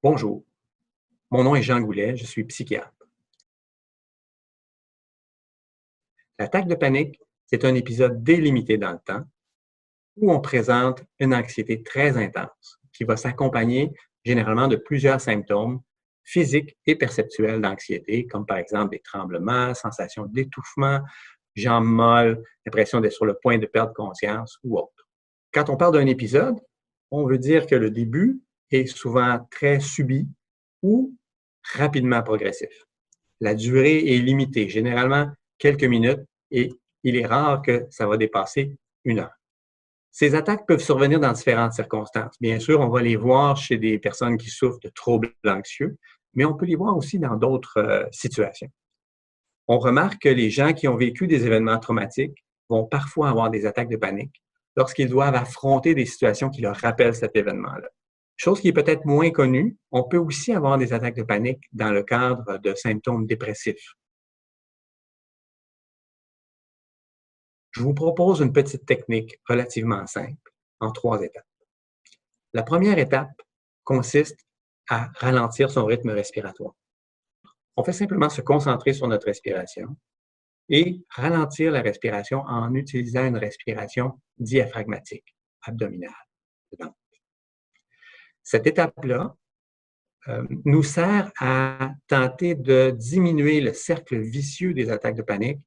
Bonjour, mon nom est Jean Goulet, je suis psychiatre. L'attaque de panique, c'est un épisode délimité dans le temps où on présente une anxiété très intense qui va s'accompagner généralement de plusieurs symptômes physiques et perceptuels d'anxiété, comme par exemple des tremblements, sensations d'étouffement, jambes molles, l'impression d'être sur le point de perdre conscience ou autre. Quand on parle d'un épisode, on veut dire que le début est souvent très subit ou rapidement progressif. La durée est limitée, généralement quelques minutes, et il est rare que ça va dépasser 1 heure. Ces attaques peuvent survenir dans différentes circonstances. Bien sûr, on va les voir chez des personnes qui souffrent de troubles anxieux, mais on peut les voir aussi dans d'autres situations. On remarque que les gens qui ont vécu des événements traumatiques vont parfois avoir des attaques de panique lorsqu'ils doivent affronter des situations qui leur rappellent cet événement-là. Chose qui est peut-être moins connue, on peut aussi avoir des attaques de panique dans le cadre de symptômes dépressifs. Je vous propose une petite technique relativement simple en 3 étapes. La première étape consiste à ralentir son rythme respiratoire. On fait simplement se concentrer sur notre respiration et ralentir la respiration en utilisant une respiration diaphragmatique, abdominale. Cette étape-là nous sert à tenter de diminuer le cercle vicieux des attaques de panique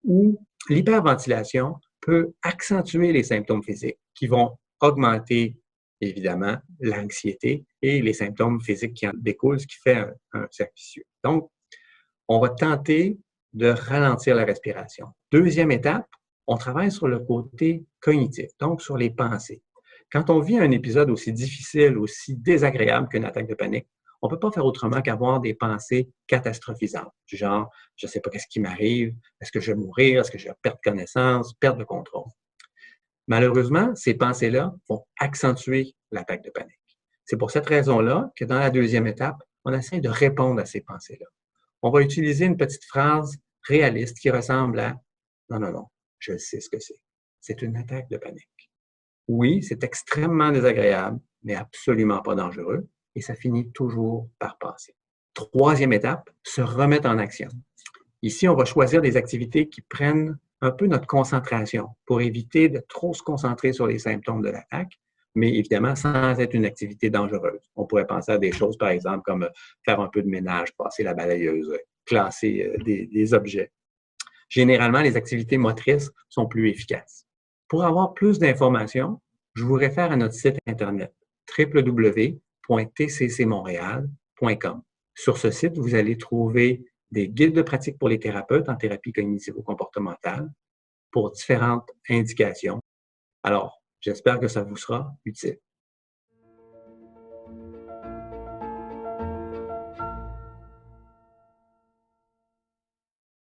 où l'hyperventilation peut accentuer les symptômes physiques qui vont augmenter évidemment l'anxiété et les symptômes physiques qui en découlent, ce qui fait un cercle vicieux. Donc, on va tenter de ralentir la respiration. Deuxième étape, on travaille sur le côté cognitif, donc sur les pensées. Quand on vit un épisode aussi difficile, aussi désagréable qu'une attaque de panique, on ne peut pas faire autrement qu'avoir des pensées catastrophisantes, du genre « je ne sais pas qu'est-ce qui m'arrive, est-ce que je vais mourir, est-ce que je vais perdre connaissance, perdre le contrôle ». Malheureusement, ces pensées-là vont accentuer l'attaque de panique. C'est pour cette raison-là que dans la deuxième étape, on essaie de répondre à ces pensées-là. On va utiliser une petite phrase réaliste qui ressemble à « non, non, non, je sais ce que c'est. C'est une attaque de panique. Oui, c'est extrêmement désagréable, mais absolument pas dangereux, et ça finit toujours par passer. » Troisième étape, se remettre en action. Ici, on va choisir des activités qui prennent un peu notre concentration pour éviter de trop se concentrer sur les symptômes de l'attaque, mais évidemment sans être une activité dangereuse. On pourrait penser à des choses, par exemple, comme faire un peu de ménage, passer la balayeuse, classer des objets. Généralement, les activités motrices sont plus efficaces. Pour avoir plus d'informations, je vous réfère à notre site Internet www.tccmontréal.com. Sur ce site, vous allez trouver des guides de pratique pour les thérapeutes en thérapie cognitivo-comportementale pour différentes indications. Alors, j'espère que ça vous sera utile.